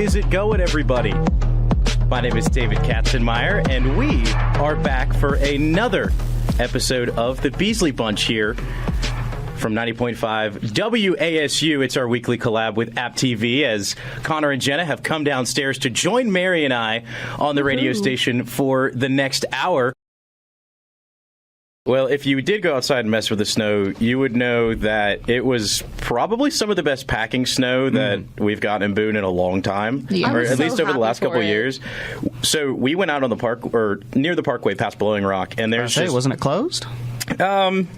is it going, everybody? My name is David Katzenmaier, and we are back for another episode of the Beasley Bunch here from 90.5 WASU. It's our weekly collab with AppTV, as Conor and Jenna have come downstairs to join Mari and I on the radio station for the next hour. Well, if you did go outside and mess with the snow, you would know that it was probably some of the best packing snow that we've gotten in Boone in a long time, or at least over the last couple of years. So we went out on the park, or near the parkway past Blowing Rock, and there's wasn't it closed?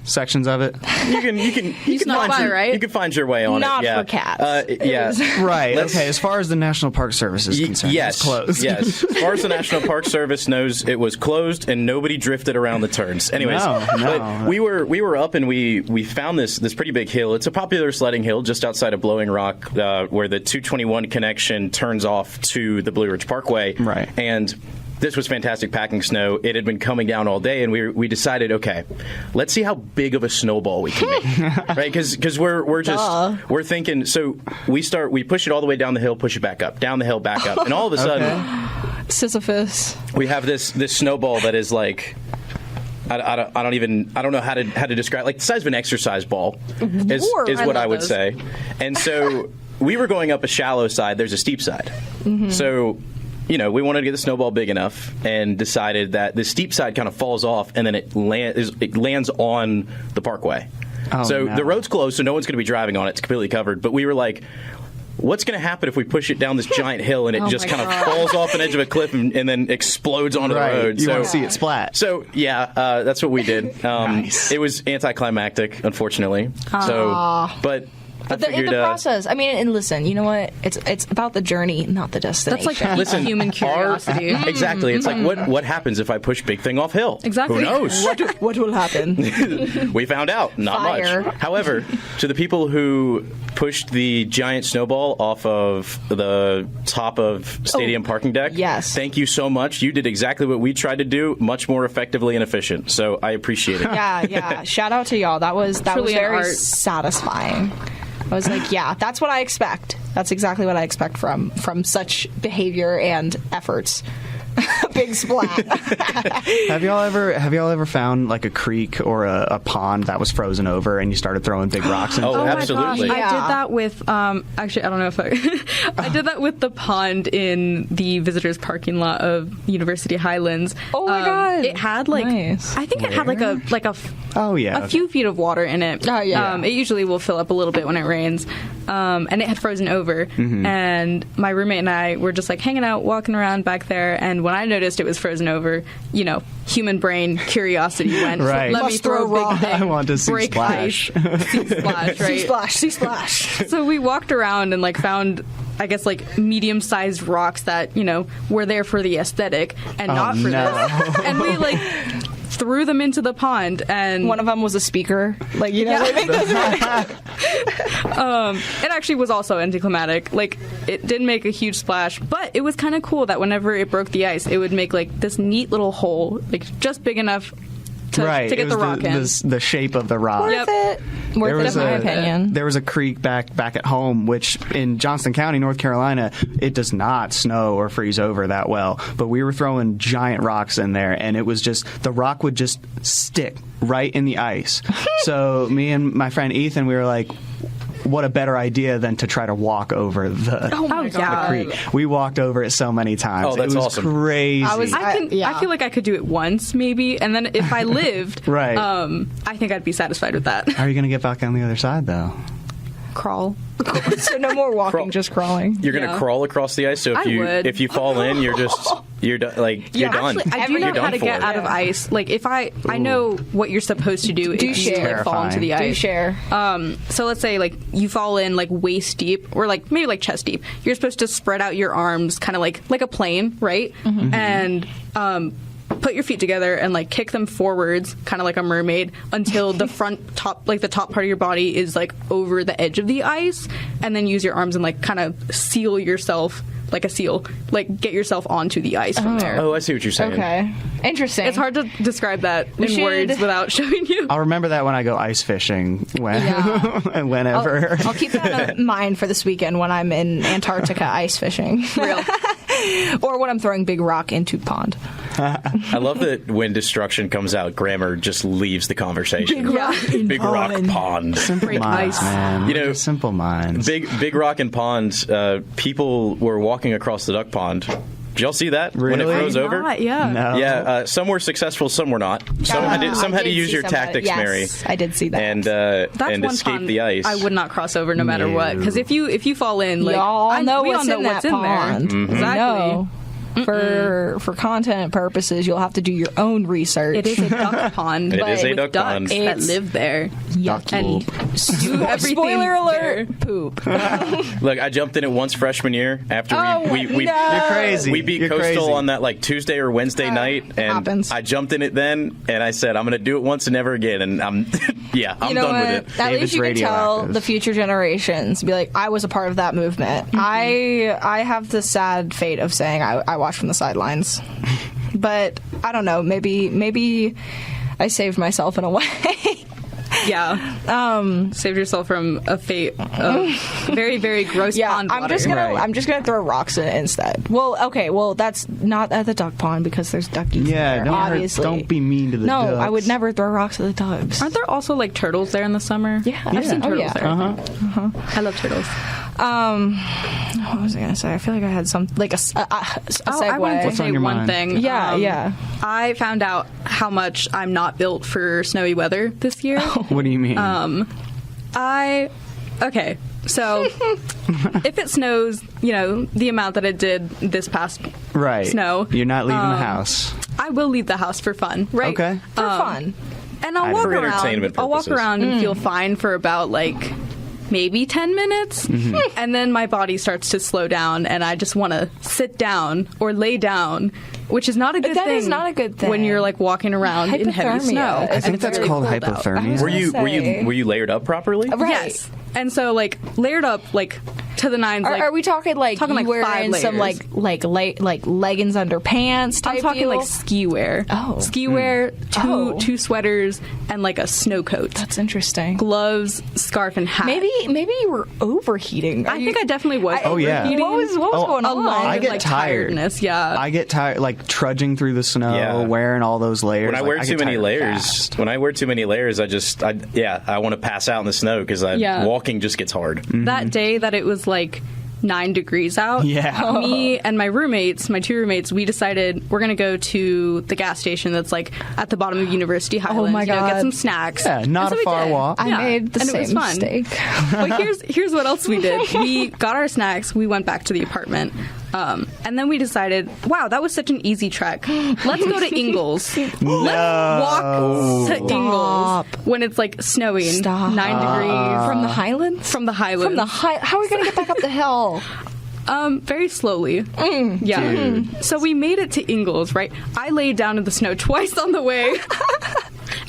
Sections of it. You can find your way on Not it. for cats. Right. Okay. As far as the National Park Service is concerned, yes, it's closed. Yes. As far as the National Park Service knows, it was closed, and nobody drifted around the turns. Anyways, but we were up, and we found this pretty big hill. It's a popular sledding hill just outside of Blowing Rock, where the 221 connection turns off to the Blue Ridge Parkway. Right. And this was fantastic packing snow. It had been coming down all day, and we decided, okay, let's see how big of a snowball we can make, right? Because we're thinking. So we push it all the way down the hill, push it back up, down the hill, back up, and all of a sudden, Sisyphus. We have this snowball that is like, I don't know how to describe, like the size of an exercise ball is what I would say. And so we were going up a shallow side. There's a steep side, so. We wanted to get the snowball big enough, and decided that the steep side kind of falls off, and then it lands on the parkway. The road's closed, so no one's going to be driving on it. It's completely covered. But we were like, what's going to happen if we push it down this giant hill and it just kind of falls off an edge of a cliff and then explodes onto the road? You want to see it splat. So, that's what we did. Nice. It was anticlimactic, unfortunately. But in the process, I mean, and listen, you know what? It's about the journey, not the destination. That's like human curiosity. Exactly. It's like, what happens if I push big thing off hill? Exactly. Who knows? What will happen? We found out. Not Fire. much. However, to the people who pushed the giant snowball off of the top of stadium parking deck, yes. Thank you so much. You did exactly what we tried to do, much more effectively and efficient. So I appreciate it. Yeah. Shout out to y'all. That was very satisfying. I was like, that's what I expect. That's exactly what I expect from such behavior and efforts. Big splat. Have y'all ever found like a creek or a pond that was frozen over and you started throwing big rocks into it? Oh, absolutely. I did that with actually, I don't know if I did that with the pond in the visitors parking lot of University Highlands. Oh my god. It had nice. I think it had a few feet of water in it. Oh yeah. It usually will fill up a little bit when it rains. And it had frozen over, and my roommate and I were just like hanging out, walking around back there, and when I noticed it was frozen over, human brain curiosity went, right. Let me throw a big thing. I want to see splash. See splash, right? See splash. So we walked around and found, I guess, medium-sized rocks that, were there for the aesthetic and not for this. And we threw them into the pond, and one of them was a speaker. It actually was also anticlimactic. It didn't make a huge splash, but it was kind of cool that whenever it broke the ice, it would make this neat little hole, just big enough to get the rock in. The shape of the rock. Worth it, in my opinion. There was a creek back at home, which in Johnston County, North Carolina, it does not snow or freeze over that well. But we were throwing giant rocks in there, and it was just, the rock would just stick right in the ice. So me and my friend Ethan, we were like, what a better idea than to try to walk over the creek. We walked over it so many times. Oh, that's awesome. It was crazy. I feel like I could do it once, maybe, and then if I lived, right. I think I'd be satisfied with that. How are you going to get back on the other side, though? Crawl. So no more walking, just crawling. You're going to crawl across the ice, so if you fall in, you're done. You're done. Actually, I do know how to get out of ice. If I know what you're supposed to do if you fall into the ice. Do share. So let's say you fall in waist deep or maybe chest deep. You're supposed to spread out your arms kind of like a plane, right? Mm-hmm. And put your feet together and kick them forwards, kind of like a mermaid, until the the top part of your body is over the edge of the ice, and then use your arms and kind of seal yourself like a seal, like get yourself onto the ice from there. Oh, I see what you're saying. Okay. Interesting. It's hard to describe that in words without showing you. I'll remember that when I go ice fishing, whenever. I'll keep that in mind for this weekend when I'm in Antarctica ice fishing. Real. Or when I'm throwing big rock into pond. I love that when destruction comes out, grammar just leaves the conversation. Big rock pond. Simple Break minds, ice. man. You know, simple minds. Big rock and pond. People were walking across the duck pond. Did y'all see that when it Really? froze over? Not, yeah. No. Yeah, some were successful, some were not. Some had to use your tactics, yes, Mary. I did see that. And That's one escape pond the ice. I would not cross over no matter what. Because if you fall in, like Y'all know we what's all know in what's that in pond. there. Mm-hmm. Exactly. No. For content purposes, you'll have to do your own research. It is a duck pond. It but is a with duck ducks pond. that It's live there. yucky. And do everything Spoiler alert! there. Poop. Look, I jumped in it once freshman year after we You're crazy. we beat You're Coastal crazy. on that like Tuesday or Wednesday night, and happens. I jumped in it then, and I said I'm going to do it once and never again, and I'm I'm You know done what? with it. At least David's you can tell radioactive. the future generations. Be like, I was a part of that movement. I have the sad fate of saying I watched from the sidelines. But I don't know. Maybe I saved myself in a way. Yeah. Save yourself from a fate of very, very gross pond water. I'm just gonna throw rocks in it instead. Well, okay. Well, that's not at the duck pond because there's duckies there. Obviously, don't be mean to the ducks. No, I would never throw rocks at the ducks. Aren't there also like turtles there in the summer? Yeah. I've seen Oh, turtles yeah. there. I love turtles. What was I gonna say? I feel like I had some like a segue. I wanted to What's say on your one mind? thing. Yeah. I found out how much I'm not built for snowy weather this year. What do you mean? Okay, so if it snows, the amount that it did this past right. snow, You're not leaving the house. I will leave the house for fun, right? Okay. For fun. And I'll walk For around. entertainment I'll walk purposes. around and feel fine for about like maybe 10 minutes, and then my body starts to slow down, and I just want to sit down or lay down, which is not a good thing. That is not a good thing. when you're like walking around in heavy Hypothermia. snow. I think It's that's really called cold out. hypothermia. Were you layered up properly? Right. Yes. And so like layered up like to the nines. Are we talking like talking you like wearing 5 some layers. like leggings under pants type I'm talking deal? like ski wear. Oh. Ski wear, two sweaters, and like a snow coat. That's interesting. Gloves, scarf, and hat. Maybe you were overheating. I think I definitely was. Oh, yeah. overheating. What was going on? Along I with, get like, tired. tiredness, yeah. I get tired, like trudging through the snow, Yeah. wearing all those layers. When I wear get too many tired layers, fast. I want to pass out in the snow because Yeah. walking just gets hard. That day that it was like 9 degrees out, Yeah. me and my two roommates, we decided we're going to go to the gas station that's like at the bottom of University Highlands. my Get God. some snacks. Yeah, not And so a we far did. walk. I Yeah. made the and same it was fun. mistake. But here's what else we did. We got our snacks. We went back to the apartment. And then we decided, wow, that was such an easy trek. Let's go to Ingalls. Let's walk to Ingalls when it's like snowing, Stop. 9 degrees. From the Highlands? From the Highlands. From the How are we going to get back up the hill? Very slowly. Yeah. Dude. So we made it to Ingalls, right? I laid down in the snow twice on the way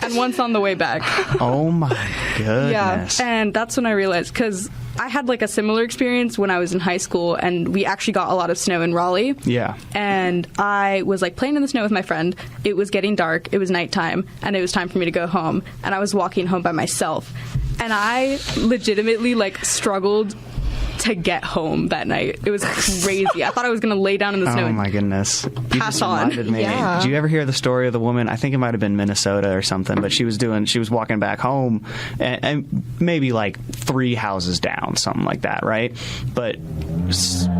and once on the way back. Oh my goodness. And that's when I realized, because I had like a similar experience when I was in high school, and we actually got a lot of snow in Raleigh. Yeah. And I was like playing in the snow with my friend. It was getting dark. It was nighttime, and it was time for me to go home. And I was walking home by myself, and I legitimately like struggled to get home that night. It was crazy. I thought I was going to lay down in the snow. Oh and my goodness. You pass just on. reminded me. Yeah. Did you ever hear the story of the woman? I think it might have been Minnesota or something, but she was walking back home and maybe like 3 houses down, something like that, right? But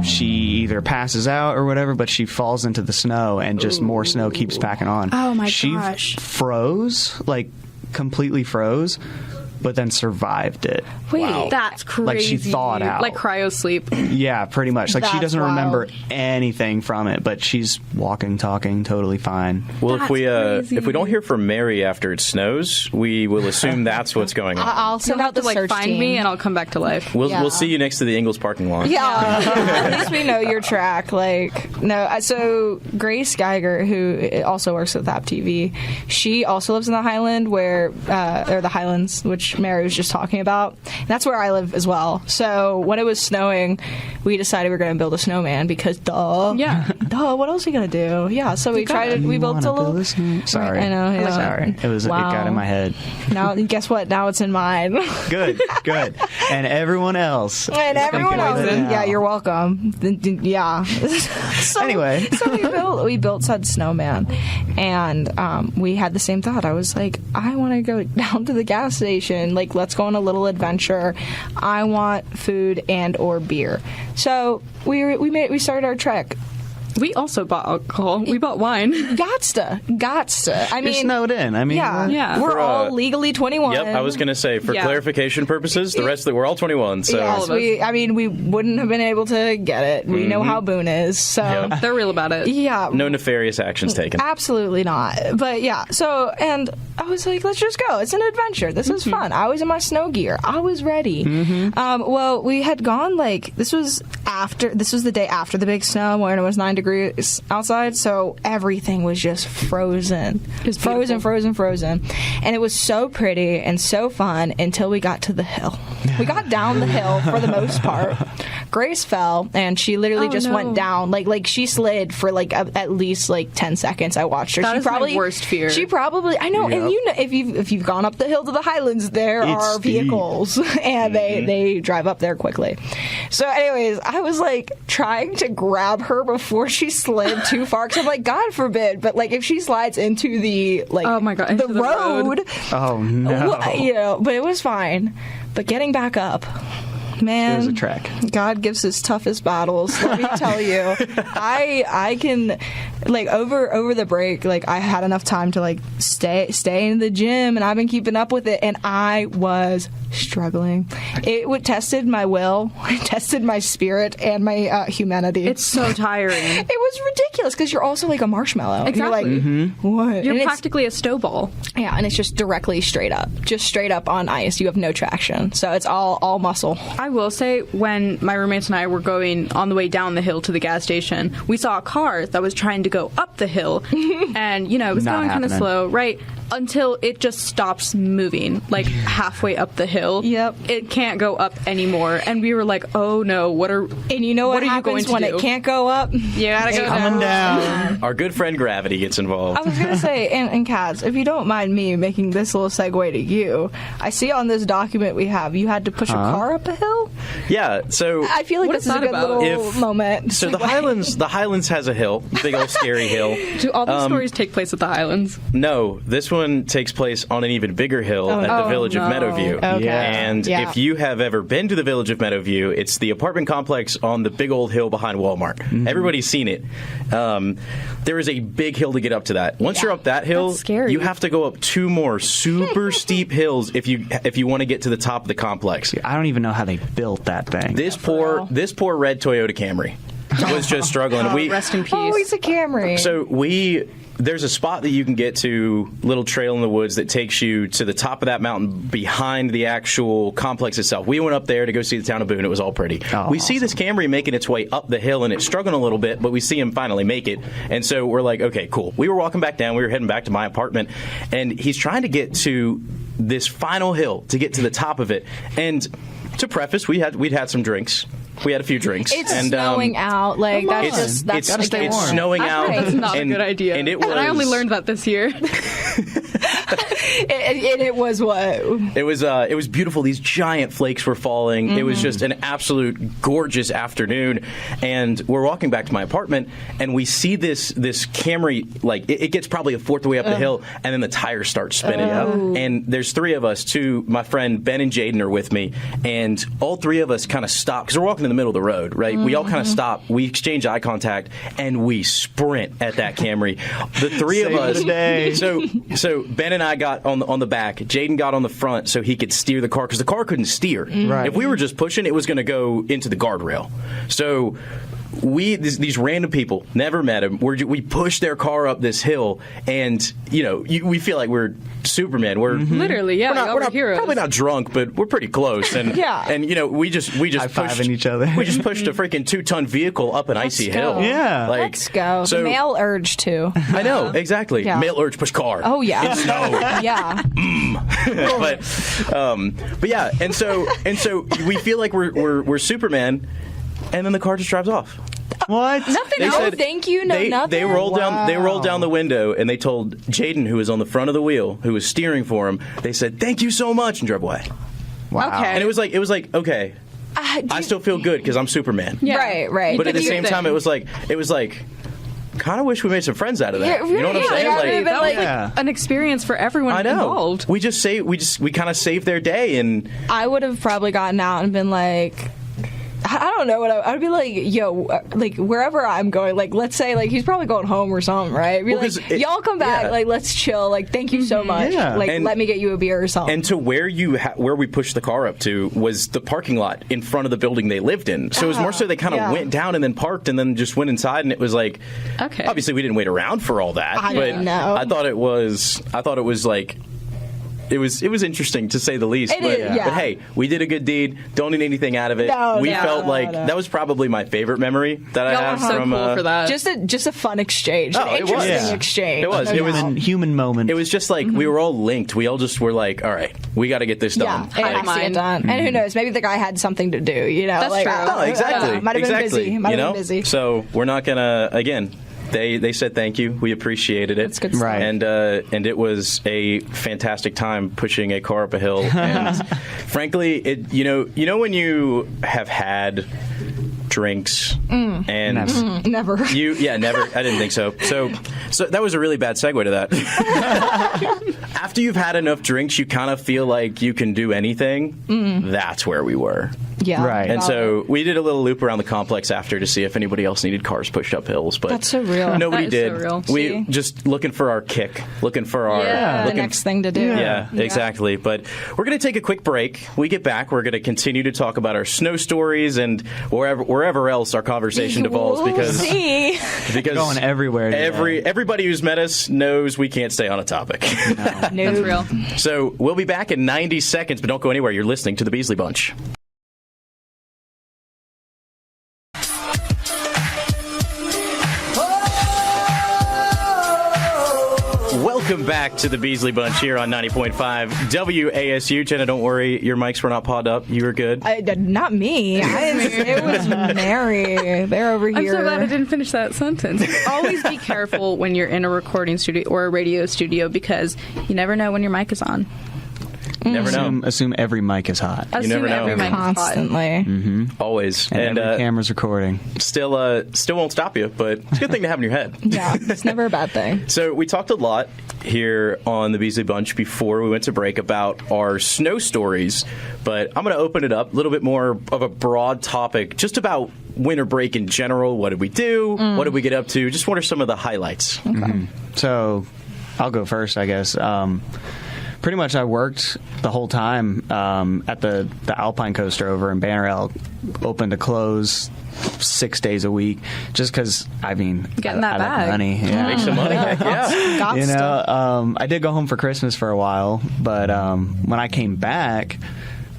she either passes out or whatever, but she falls into the snow and just more snow keeps packing on. Oh my she gosh. Froze, like completely froze, but then survived it. Wait, Wow. that's crazy. Like she thawed out. Like cryo sleep. Yeah, pretty much. Like she That's doesn't remember wild. anything from it, but she's walking, talking, totally fine. Well, That's if we crazy. don't hear from Mary after it snows, we will assume that's what's going on. I'll You'll send have out to the like search find team. me, and I'll come back to life. We'll see you next to the Ingalls parking lot. Yeah, at least we know your track. So Grace Geiger, who also works with AppTV, she also lives in the Highland or the Highlands, which which Mary was just talking about. And that's where I live as well. So when it was snowing, we decided we were going to build a snowman because duh. Yeah. Duh, what else are you going to do? Yeah, so we built a little... Sorry. I know, yeah. Sorry. It got in my head. Now, guess what? Now it's in mine. Good. And everyone else. And everyone else. Yeah. Yeah, you're welcome. Yeah. Anyway. So we built said snowman, and we had the same thought. I was like, I want to go down to the gas station. Like, let's go on a little adventure. I want food and or beer. So we started our trek. We also bought alcohol. We bought wine. Gotsta. I mean, you're snowed in. I mean, yeah. We're all legally 21. Yep, I was going to say, for clarification purposes, the rest of we're all 21. So. Yes, we wouldn't have been able to get it. We know how Boone is, so they're real about it. Yeah, no nefarious actions taken. Absolutely not. But yeah, so and I was like, let's just go. It's an adventure. This is fun. I was in my snow gear. I was ready. Well, we had gone this was the day after the big snow when it was 9 degrees outside, so everything was just frozen. Just frozen. And it was so pretty and so fun until we got to the hill. We got down the hill for the most part. Grace fell, and she literally went down. Like she slid for at least 10 seconds. I watched her. That is my worst fear. She probably, I know, and you know, if you've gone up the hill to the Highlands, there are vehicles, and they drive up there quickly. So anyways, I was trying to grab her before she slid too far, because I'm like, God forbid, but if she slides into the oh my God, the road, oh no, but it was fine. But getting back up, man, it was a trek. God gives his toughest battles. Let me tell you, I can over the break, I had enough time to stay in the gym, and I've been keeping up with it, and I was struggling. It tested my will, it tested my spirit and my humanity. It's so tiring. It was ridiculous because you're also like a marshmallow. Exactly. You're what? You're practically a snowball. Yeah, and it's just directly straight up on ice. You have no traction, so it's all muscle. I will say, when my roommates and I were going on the way down the hill to the gas station, we saw a car that was trying to go up the hill, and it was Not going kind of happening. slow, right? Until it just stops moving, halfway up the hill. Yep. It can't go up anymore, and we were like, "Oh no, what are?" And you know what are happens you going to when do? it can't go up? You gotta go Coming down. Our good friend Gravity gets involved. I was going to say, and Kaz, if you don't mind me making this little segue to you, I see on this document we have, you had to push a car up a hill? Yeah, so I feel like What this is is a that good about? little moment. So the Highlands has a hill, big old scary hill. Do all these stories take place at the Highlands? No, this one takes place on an even bigger hill at the village of Meadowview. Okay. And Yeah. if you have ever been to the village of Meadowview, it's the apartment complex on the big old hill behind Walmart. Everybody's seen it. There is a big hill to get up to that. Once you're up that hill, That's scary. you have to go up 2 more super steep hills if you want to get to the top of the complex. I don't even know how they built that thing. This poor red Toyota Camry was just struggling. Rest in peace. Oh, it's a Camry. So there's a spot that you can get to, little trail in the woods that takes you to the top of that mountain behind the actual complex itself. We went up there to go see the town of Boone. It was all pretty. Oh, we see this Camry making its way up the hill, and it's struggling a little bit, but we see him finally make it. And so we're like, okay, cool. We were walking back down. We were heading back to my apartment, and he's trying to get to this final hill to get to the top of it. And to preface, we'd had some drinks. We had a few drinks. It's and, snowing out. That's Gotta stay it's warm. snowing out. It's not a good idea. And it was, I only learned that this year. It was what? It was beautiful. These giant flakes were falling. It was just an absolute gorgeous afternoon. And we're walking back to my apartment, and we see this Camry, it gets probably a fourth of the way up the hill, and then the tires start spinning. And there's 3 of us, my friend Ben and Jaden are with me, and all 3 of us kind of stop, because we're walking in the middle of the road, right? We all kind of stop, we exchange eye contact, and we sprint at that Camry. The 3 of us. So Ben and I got on the back. Jaden got on the front so he could steer the car, because the car couldn't steer. Right. If we were just pushing, it was going to go into the guardrail. So these random people, never met them. We push their car up this hill, and we feel like we're Superman. We're literally, we're not heroes. Probably not drunk, but we're pretty close. And we just pushed each other. We just pushed a freaking 2-ton vehicle up an icy hill. Yeah, let's go. So, male urge too. I know exactly. Yeah. Male urge push car. Oh yeah, in snow. Yeah. But yeah, and so we feel like we're Superman, and then the car just drives off. What? Nothing. Thank you. No, nothing. They rolled down the window, and they told Jaden, who was on the front of the wheel, who was steering for him. They said, "Thank you so much," and drove away. Wow. Okay. And it was like okay. I still feel good because I'm Superman. Yeah. Right. But at the same time, it was like. Kind of wish we made some friends out of that. You know what I'm saying? That was like an experience for everyone involved. We kind of saved their day, and I would have probably gotten out and been like, I don't know what I'd be like, yo, like wherever I'm going, like let's say like he's probably going home or something, right? Be like, y'all come back, like let's chill, like thank you so much, like and, let me get you a beer or something. And to where we pushed the car up to was the parking lot in front of the building they lived in. So it was more so they kind of went down and then parked and then just went inside, and it was like, okay, obviously we didn't wait around for all that, but I thought it was like. It was interesting to say the least, but hey, we did a good deed. Don't need anything out of it. We felt like that was probably my favorite memory that I have so from cool for that. Just a fun exchange, an interesting exchange. It was a human moment. It was just like we were all linked. We all just were like, all right, we got to get this done. Yeah, it has to get done. And who knows? Maybe the guy had something to do. That's like, true. Oh, exactly. Might have been busy. Might have been busy. So we're not gonna again. They said thank you. We appreciated it. That's good stuff. Right. And it was a fantastic time pushing a car up a hill. And frankly, it you know when you have had drinks and never. Never. I didn't think so. So that was a really bad segue to that. After you've had enough drinks, you kind of feel like you can do anything. That's where we were. Yeah. Right. And so we did a little loop around the complex after to see if anybody else needed cars pushed up hills, but that's so real. Nobody did. So real. We just looking for our kick, looking for our the next thing to do. Yeah, exactly. But we're going to take a quick break. We get back, we're going to continue to talk about our snow stories and wherever else our conversation devolves because going everywhere. Everybody who's met us knows we can't stay on a topic. No. That's real. So we'll be back in 90 seconds, but don't go anywhere. You're listening to the Beasley Bunch. Welcome back to the Beasley Bunch here on 90.5 WASU. Jenna, don't worry. Your mics were not pawed up. You were good. Not me. It was Mary. They're over here. I'm so glad I didn't finish that sentence. Always be careful when you're in a recording studio or a radio studio because you never know when your mic is on. Never know. Assume every mic is hot. You never know. Every mic Constantly. Mm-hmm. Always. And every camera's recording. Still won't stop you, but it's a good thing to have in your head. Yeah, it's never a bad thing. So we talked a lot here on the Beasley Bunch before we went to break about our snow stories, but I'm going to open it up a little bit more of a broad topic, just about winter break in general. What did we do? What did we get up to? Just what are some of the highlights? Okay. Mm-hmm. So I'll go first, I guess. Pretty much I worked the whole time at the Alpine Coaster over in Banner Elk, open to close 6 days a week, just because, getting that I bag. like money. Yeah. Make some money. Yeah. I did go home for Christmas for a while, but when I came back,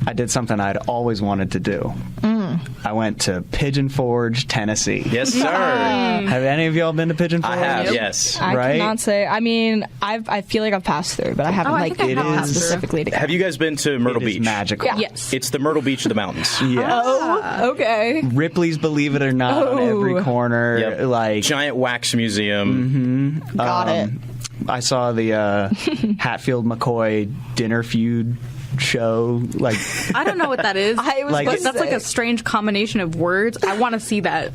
I did something I'd always wanted to do. I went to Pigeon Forge, Tennessee. Yes, sir. Have any of y'all been to Pigeon Forge? I have, yes. I cannot say. I mean, I feel like I've passed through, but I haven't specifically to go. Have you guys been to Myrtle Beach? Magical. Yeah. Yes. It's the Myrtle Beach of the mountains. Yes. Oh, okay. Ripley's Believe It or Not on every corner. Yep. Like Giant Wax Museum. Got it. I saw the Hatfield McCoy Dinner Feud show. Like, I don't know what that is. That's like a strange combination of words. I want to see that.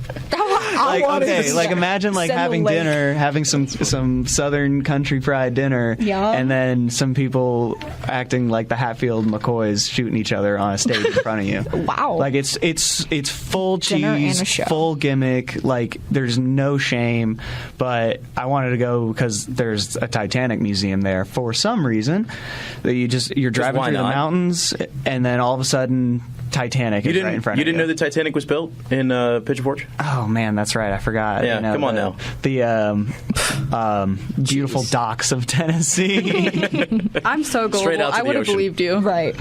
Imagine having dinner, having some Southern country fried dinner, and then some people acting like the Hatfield McCoys shooting each other on a stage in front of you. Wow! Like it's full dinner cheese, and a show. full gimmick. Like there's no shame. But I wanted to go because there's a Titanic museum there for some reason. That you're driving through the mountains, and then all of a sudden Titanic is right in front of you. You didn't know the Titanic was built in Pigeon Forge? Oh man, that's right. I forgot. Yeah, come on now. The beautiful docks of Tennessee. I'm so gullible. I would have believed you. Right.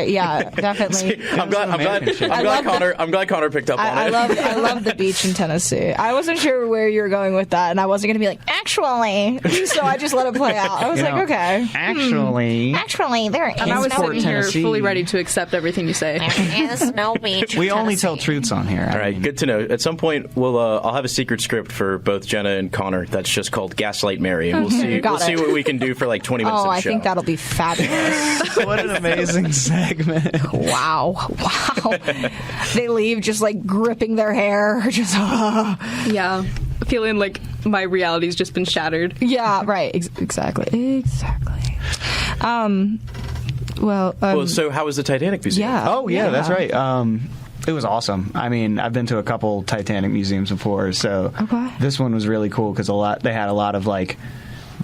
Yeah, definitely. I'm glad Connor picked up on it. I love the beach in Tennessee. I wasn't sure where you were going with that, and I wasn't going to be like, actually. So I just let it play out. I was okay. Actually, there is. And I was sitting here Tennessee. fully ready to accept everything you say. There is no beach. We only tell truths on here. All right, good to know. At some point, I'll have a secret script for both Jenna and Connor that's just called Gaslight Mary, and we'll see what we can do for like 20 minutes of the show. I think that'll be fabulous. What an amazing segment. Wow. They leave just like gripping their hair, just Yeah, feeling like my reality's just been shattered. Yeah, right. Exactly. So how was the Titanic museum? Yeah, that's right. It was awesome. I mean, I've been to a couple Titanic museums before, so this one was really cool because they had a lot of like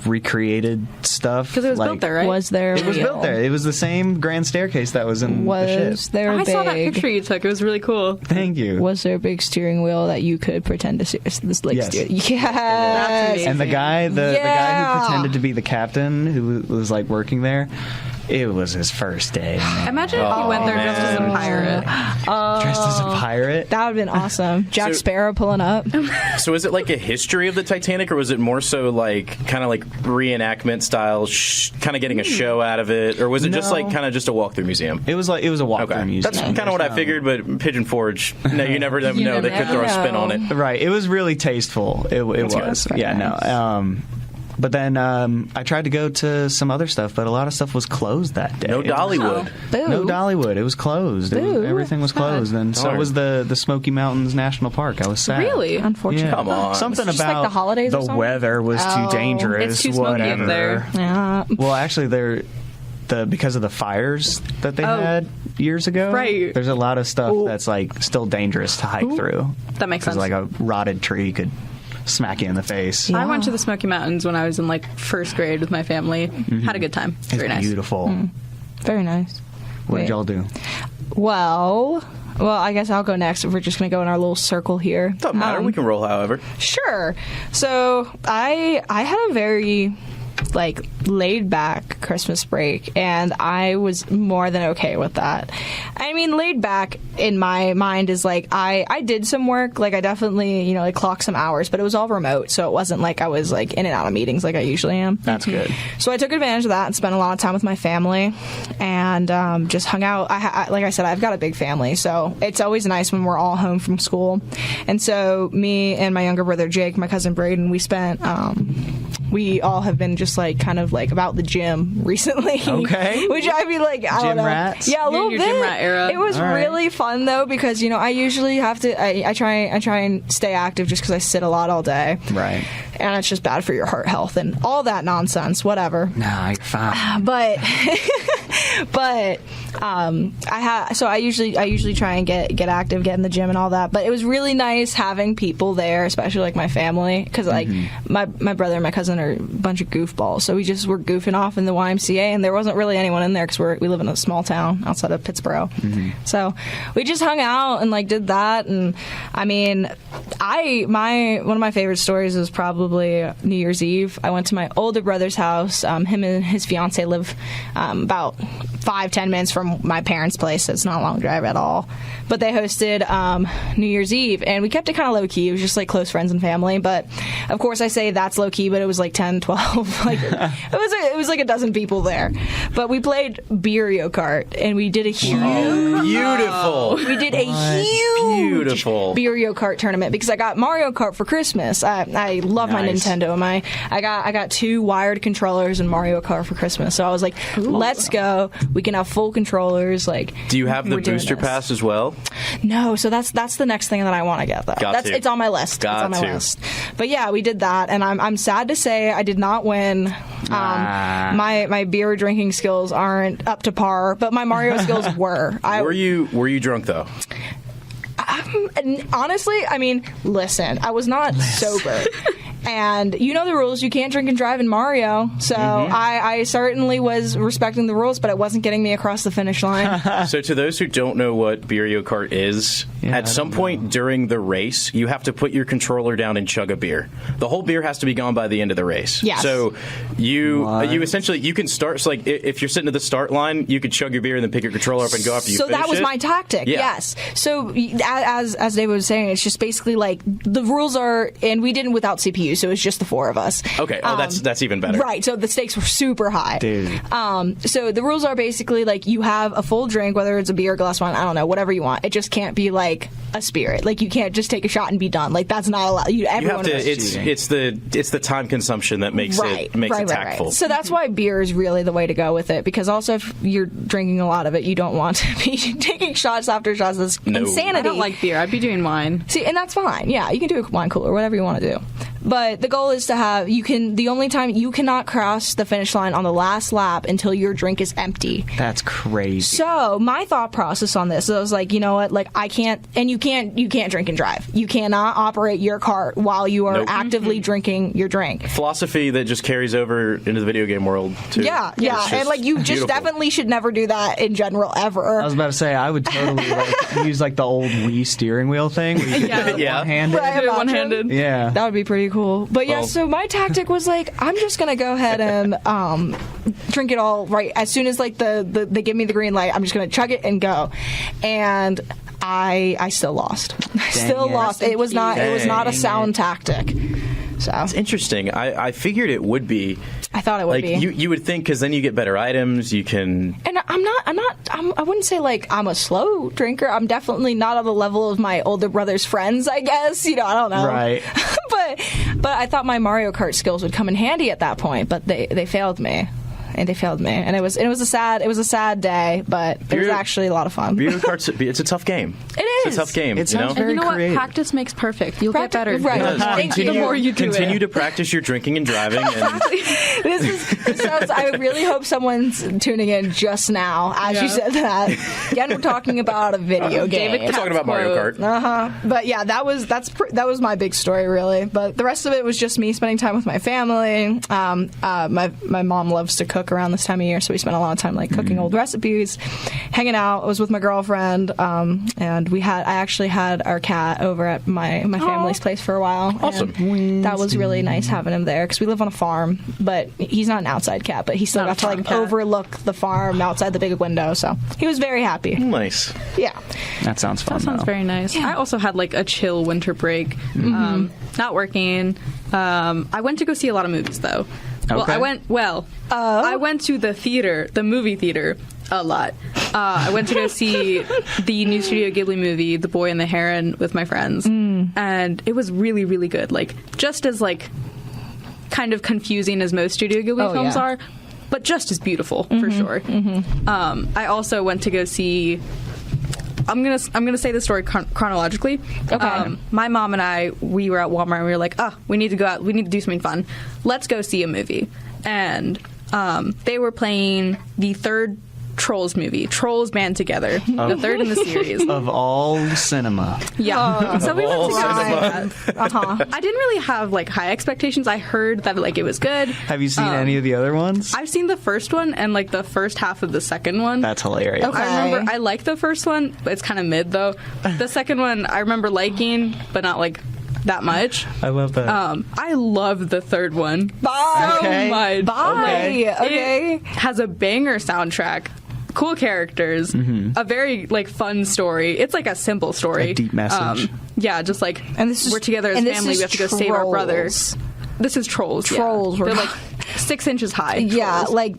recreated stuff. Because it was built there, right? Was there? It was built there. It was the same grand staircase that was in the ship. I saw that picture you took. It was really cool. Thank you. Was there a big steering wheel that you could pretend to steer? Steer? Yes. That's amazing. And the guy who pretended to be the captain, who was like working there, it was his first day. Imagine if he went there dressed as a pirate. Dressed as a pirate? That would have been awesome. Jack Sparrow pulling up. So is it like a history of the Titanic, or was it more so like kind of like reenactment style, kind of getting a show out of it, or was it just like kind of just a walkthrough museum? It was a walkthrough museum. That's kind of what I figured, but Pigeon Forge, no, you never know. They could throw a spin on it. Right. It was really tasteful. It was. Yeah, nice. But then I tried to go to some other stuff, but a lot of stuff was closed that day. No Dollywood. No Dollywood. It was closed. Everything was closed. And so was the Smoky Mountains National Park. I was sad. Really? Unfortunately. Yeah. Come on. Something about like the holidays the weather was too dangerous. It's too smoky up there. Yeah. Well, actually, because of the fires that they had years ago, right. There's a lot of stuff that's like still dangerous to hike through. That makes sense. Like a rotted tree could smack you in the face. I went to the Smoky Mountains when I was in like first grade with my family. Had a good time. It's very nice. Beautiful. Very nice. What did y'all do? Well, I guess I'll go next if we're just going to go in our little circle here. Doesn't matter. We can roll however. Sure. So I had a very like laid back Christmas break, and I was more than okay with that. I mean, laid back in my mind is like I did some work, like I definitely like clocked some hours, but it was all remote, so it wasn't like I was like in and out of meetings like I usually am. That's good. So I took advantage of that and spent a lot of time with my family and just hung out. Like I said, I've got a big family, so it's always nice when we're all home from school. And so me and my younger brother Jake, my cousin Braden, we all have been just like kind of like about the gym recently. Okay. Which I mean, like, I don't know. Rats? Yeah, a little your bit. Gym rat era. It was really fun though because I usually have to. I try and stay active just because I sit a lot all day. Right. And it's just bad for your heart health and all that nonsense. Whatever. Nah, you're fine. But I usually try and get active, get in the gym and all that. But it was really nice having people there, especially like my family, because like my brother and my cousin are a bunch of goofballs. So we just were goofing off in the YMCA, and there wasn't really anyone in there because we live in a small town outside of Pittsburgh. So we just hung out and like did that. And I mean, one of my favorite stories is probably New Year's Eve. I went to my older brother's house. Him and his fiance live about 5-10 minutes from my parents' place, so it's not a long drive at all. But they hosted New Year's Eve, and we kept it kind of low-key. It was just like close friends and family. But of course I say that's low-key, but it was like 10, 12. Like it was like a dozen people there. But we played Beerio Kart, and we did a huge Beautiful. We did a huge Beautiful Beerio Kart tournament because I got Mario Kart for Christmas. I love my Nintendo. I got 2 wired controllers and Mario Kart for Christmas. So I was like, let's go. We can have full controllers. Like, do you have the booster pass as well? No, so that's the next thing that I want to get though. It's on my list. List. But yeah, we did that, and I'm sad to say I did not win. My beer drinking skills aren't up to par, but my Mario skills were. Were you drunk though? Honestly, I mean, listen, I was not sober. And you know the rules. You can't drink and drive in Mario. So I certainly was respecting the rules, but it wasn't getting me across the finish line. So to those who don't know what Beerio Kart is, at some point during the race, you have to put your controller down and chug a beer. The whole beer has to be gone by the end of the race. Yes. So you essentially, you can start, so like if you're sitting at the start line, you could chug your beer and then pick your controller up and go after you So finish that was it. my tactic, yes. So as David was saying, it's just basically like the rules are, and we didn't without CPU, so it was just the four of us. Okay, that's even better. Right, so the stakes were super high. Dude. So the rules are basically like you have a full drink, whether it's a beer, glass of wine, I don't know, whatever you want. It just can't be like a spirit. Like you can't just take a shot and be done. Like that's not allowed. You have to. It's the time consumption that makes it tactful. Right. So that's why beer is really the way to go with it, because also if you're drinking a lot of it, you don't want to be taking shots after shots. That's insanity. I don't like beer. I'd be doing wine. See, and that's fine. Yeah, you can do a wine cooler, whatever you want to do. But the goal is to have, the only time you cannot cross the finish line on the last lap until your drink is empty. That's crazy. So my thought process on this, I was like, you know what, like I can't, and you can't drink and drive. You cannot operate your cart while you are actively drinking your drink. Philosophy that just carries over into the video game world too. Yeah, and like you just definitely should never do that in general ever. I was about to say I would totally use like the old Wii steering wheel thing. Where you could do it one-handed. Right, one-handed. Yeah, that would be pretty cool. But yeah, so my tactic was like, I'm just gonna go ahead and drink it all right as soon as like they give me the green light. I'm just gonna chug it and go, and I still lost. I still lost. It was not a sound tactic. So it's interesting. I figured it would be. I thought it would be. You would think, because then you get better items. You can. And I wouldn't say like I'm a slow drinker. I'm definitely not on the level of my older brother's friends, I guess. I don't know. Right. but I thought my Mario Kart skills would come in handy at that point, but they failed me. And it was a sad day, but it was actually a lot of fun. Beer Kart's it's a tough game. It is. It's a tough game. It sounds very and you know creative. what? Practice makes perfect. You'll get better. Right. Thank you. The more you do Continue to practice your drinking and driving. And This sounds. I really hope someone's tuning in just now as you said that. Again, we're talking about a video game. we're talking about Mario Kart. But yeah, that was my big story really. But the rest of it was just me spending time with my family. My mom loves to cook around this time of year, so we spent a lot of time like cooking old recipes, hanging out. I was with my girlfriend, and I actually had our cat over at my family's place for a while. Awesome. And that was really nice having him there because we live on a farm, but he's not an outside cat, but he still got to like overlook the farm outside the big window, so he was very happy. Nice. Yeah. That sounds fun. That sounds very nice. Yeah. I also had like a chill winter break, not working. I went to go see a lot of movies though. Okay. I went to the movie theater a lot. I went to go see the new Studio Ghibli movie, The Boy and the Heron, with my friends, and it was really, really good. Like just as like kind of confusing as most Studio Ghibli films are, but just as beautiful for sure. I also went to go see. I'm gonna say the story chronologically. Okay. My mom and we were at Walmart and we were like, we need to go out. We need to do something fun. Let's go see a movie. And they were playing the third Trolls movie, Trolls Band Together, the third in the series. Of all cinema. Yeah. So we went to go see that. Uh-huh. I didn't really have like high expectations. I heard that like it was good. Have you seen any of the other ones? I've seen the first one and like the first half of the second one. That's hilarious. Okay. I remember I liked the first one, but it's kind of mid though. The second one I remember liking, but not like that much. I love that. I love the third one Bye. so much. Bye. Okay. It has a banger soundtrack. Cool characters, a very like fun story. It's like a simple story, A deep message. Yeah, just like we're together as family. We have to go save our brother. This is Trolls. Trolls. Yeah. They're like 6 inches high. Yeah, Trolls. like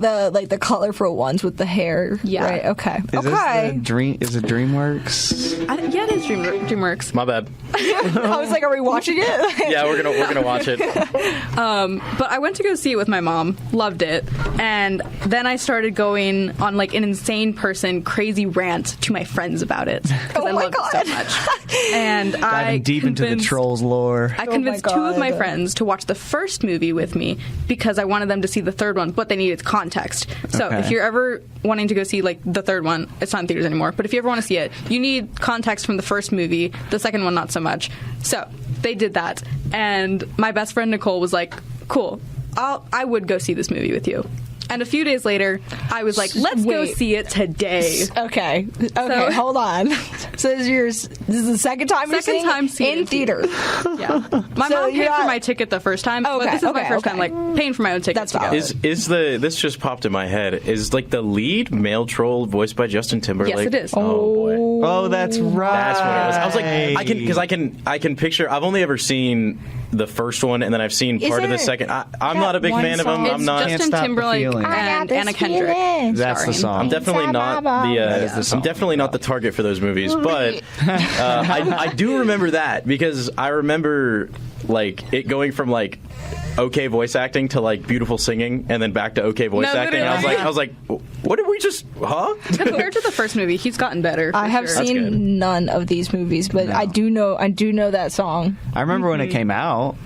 the colorful ones with the hair. Yeah. Right. Okay. Is this the Dream? Is it DreamWorks? Yeah, it is DreamWorks. My bad. I was like, are we watching it? Yeah, we're gonna watch it. But I went to go see it with my mom. Loved it, and then I started going on like an insane person, crazy rant to my friends about it because I loved it so much. And Diving deep into the Trolls lore. I convinced two of my friends to watch the first movie with me because I wanted wanted them to see the third one, but they needed context. So if you're ever wanting to go see like the third one, it's not in theaters anymore, but if you ever want to see it, you need context from the first movie, the second one not so much. So they did that, and my best friend Nicole was like, cool, I would go see this movie with you. And a few days later, I was like, let's go see it today. Okay, hold on. So this is the second time you're seeing it in theater. Yeah. My mom paid for my ticket the first time, but this is my first time like paying for my own ticket. That's valid. This just popped in my head. Is like the lead male troll voiced by Justin Timberlake? Yes, it is. Oh boy. Oh, that's right. That's what it was. I was like, I can picture. I've only ever seen the first one, and then I've seen part of the second. I'm not a big fan of him. I'm not. Justin Timberlake and Anna Kendrick. That's the song. I'm definitely not I'm definitely not the target for those movies, but I do remember that because I remember like it going from like okay voice acting to like beautiful singing and then back to okay voice acting. I was like, what did we just? Huh? Compared to the first movie, he's gotten better. I have seen none of these movies, but I do know that song. I remember when it came out.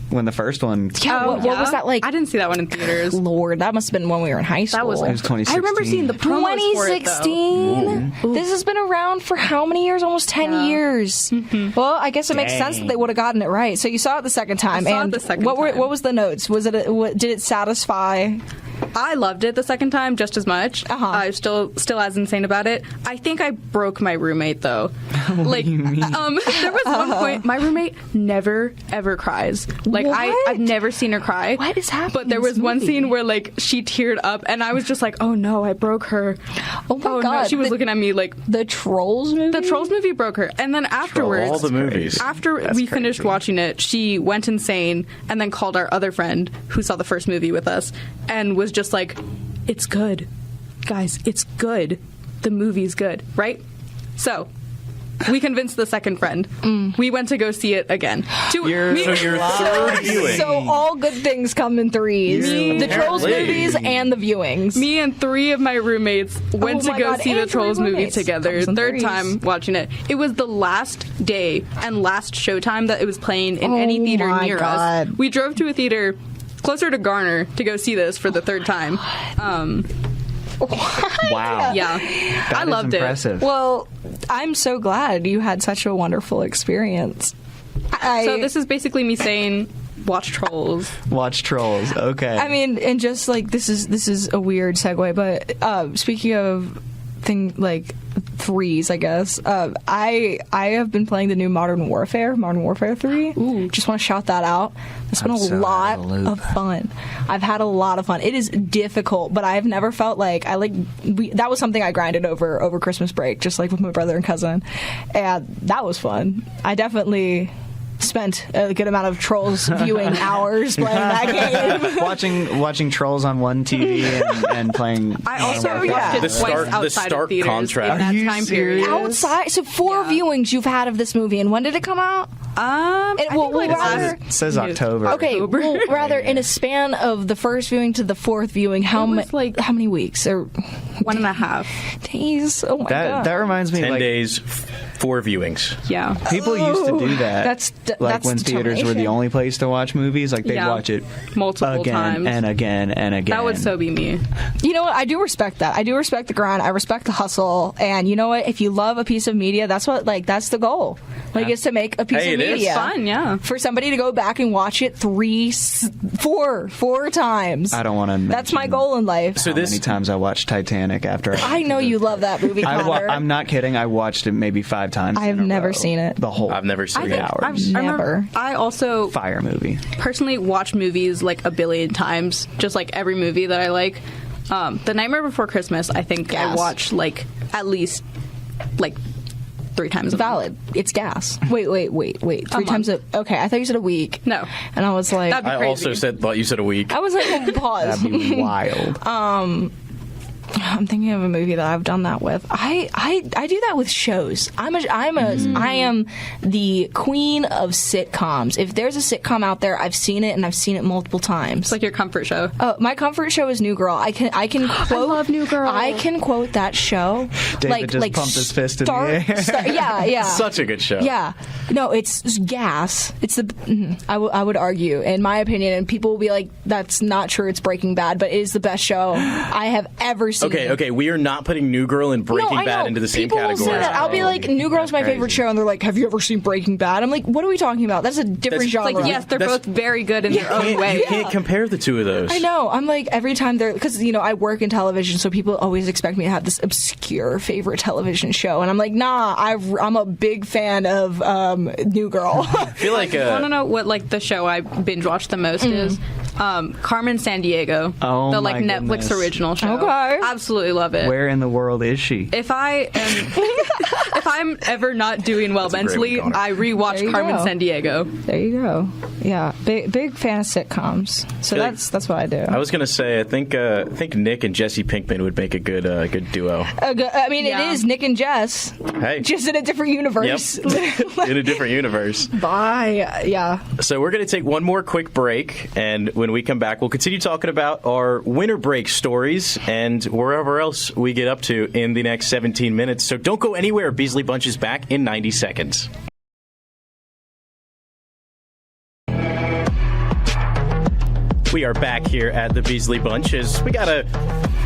When the first one... Yeah, what was that like? I didn't see that one in theaters. Lord, that must have been when we were in high school. It was 2016. I remember seeing the promos 2016? for it, This has been around for how many years? Almost 10 years. Mm-hmm. Well, I guess it makes sense that they would have gotten it right. So you saw it the second time. I saw it the second time. What was the notes? Was it? Did it satisfy? I loved it the second time just as much. I'm still as insane about it. I think I broke my roommate though. Like, there was one point my roommate never ever cries. Like I've never seen her cry. What is happening? But there was one scene where like she teared up, and I was just like, oh no, I broke her. Oh my God! No. She was looking at me like the Trolls movie. The Trolls movie broke her, and then afterwards, all the movies. After we finished watching it, she went insane, and then called our other friend who saw the first movie with us, and was just like, it's good. Guys, it's good. The movie's good, right? So, we convinced the second friend. We went to go see it again. Your third viewing. So all good things come in threes. The Trolls movies and the viewings. Me and three of my roommates went to go see the Trolls movie together. Third time watching it. It was the last day and last showtime that it was playing in any theater near us. We drove to a theater closer to Garner to go see this for the third time. Wow. Yeah. I loved impressive. it. Well, I'm so glad you had such a wonderful experience. So this is basically me saying, watch Trolls. Watch Trolls. Okay. I mean, and just like this is a weird segue, but speaking of things like threes, I guess I have been playing the new Modern Warfare 3. Ooh. Just want to shout that out. It's been a lot of fun. I've had a lot of fun. It is difficult, but I've never felt like that was something I grinded over Christmas break, just like with my brother and cousin, and that was fun. I definitely spent a good amount of Trolls viewing hours playing that game. watching Trolls on one TV and playing. I also watched it twice outside of theaters contrast. in that time period. Outside, so 4 viewings you've had of this movie, and when did it come out? It says October. Okay, well, rather in a span of the first viewing to the fourth viewing, how many weeks or 1.5 days? Oh my God! That reminds me. 10 days, 4 viewings. Yeah, people used to do that. That's when theaters were the only place to watch movies. Like they'd watch it multiple times and again and again. That would so be me. You know what? I do respect that. I do respect the grind. I respect the hustle. And you know what? If you love a piece of media, that's the goal. Is to make a piece of media. It's fun, yeah. For somebody to go back and watch it 4 times. I don't want to. That's my goal in life. So many times I watched Titanic after. I know you love that movie, Connor. I'm not kidding. I watched it maybe 5 times. I've never seen it. The whole. I've never seen 3 hours. Never. I also fire movie. Personally, watch movies like a billion times, just like every movie that I like. The Nightmare Before Christmas, I think I watched at least 3 times. Valid. It's gas. Wait. 3 times okay, I thought you said a week. No. And I was like, I also thought you said a week. I was like, pause. That'd be wild. I'm thinking of a movie that I've done that with. I do that with shows. I am the queen of sitcoms. If there's a sitcom out there, I've seen it, and I've seen it multiple times. It's like your comfort show. Oh, my comfort show is New Girl. I can quote. I love New Girl. I can quote that show. David just pumped his fist in the air. Yeah. Such a good show. Yeah. No, it's gas. It's I would argue, in my opinion, and people will be like, that's not true, it's Breaking Bad, but it is the best show I have ever seen. Okay, we are not putting New Girl and Breaking Bad into the same people category. Will say that. I'll be like, New Girl's my favorite show, and they're like, have you ever seen Breaking Bad? I'm like, what are we talking about? That's a different genre. It's like, yes, they're both very good in their own way. You can't compare the two of those. I know. I'm like, every time because I work in television, so people always expect me to have this obscure favorite television show, and I'm like, nah, I'm a big fan of New Girl. I feel like I want to know what the show I binge watched the most is. Carmen Sandiego, Oh, the my Netflix goodness. original show. Okay. Absolutely love it. Where in the world is she? If I'm ever not doing well That's a great mentally, one, Connor. I rewatch There you Carmen go. Sandiego. There you go. Yeah, big fan of sitcoms. So Feel like- that's what I do. I was gonna say, I think Nick and Jesse Pinkman would make a good duo. I mean, Yeah. it is Nick and Jess, Hey, just in a different universe. in a different universe. Bye. Yeah. So we're going to take one more quick break, and when we come back, we'll continue talking about our winter break stories and wherever else we get up to in the next 17 minutes. So don't go anywhere. Beasley Bunch is back in 90 seconds. We are back here at the Beasley Bunch as we got a